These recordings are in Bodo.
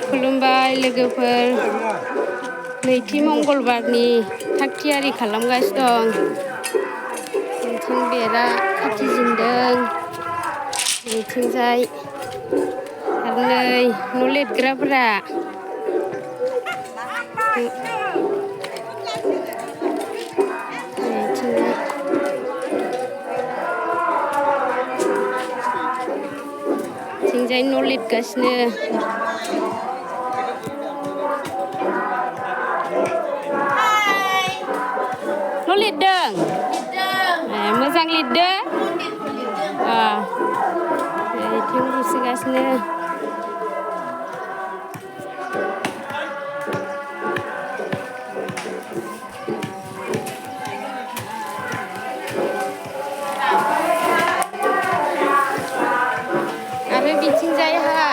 खुलुमबाय लोगोफोर नैथि मंगलबारनि थाग थियारि खालामगासिनो दं नैथिं बेरा खाथिजिनदों नैथिंजाय आरो नै न' लिरग्राफोरा थिंजाय न' लिरगासिनो न' लिरदों मोजां लिरदो इथिं बुसिगासिनो आरो बिथिंजाय हा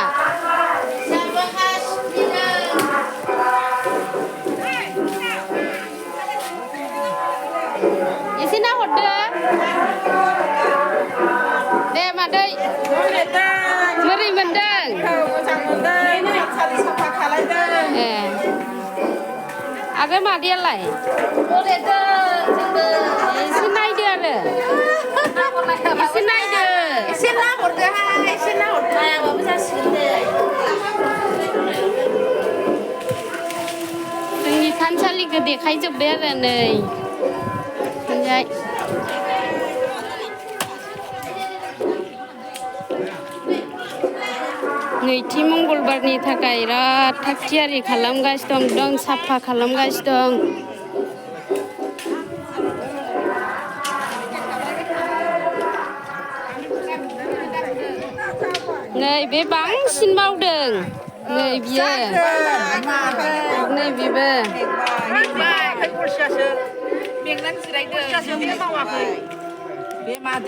एसे नाहरदो दे मादै बोरै मोनदों मोजां मोनदों साफा खालायदों ए आरो मादैयालाय एसे नायदो आरो एसे नायदो एसे नाहरदोहाय एसे नाहरदो नायाबाबो जासिगोन दे जोंनि थानसालिखौ देखायजोब्बाय आरो नै थिंजाय नैथि मंगलबारनि थाखाय बिराद थाग थियारि खालामगासिनो दं एकदम साफा खालामगासिनो दं नै बे बांसिन मावदों नै बियो नै बेबो मेंनानै जिरायदों मावाखै बे मादै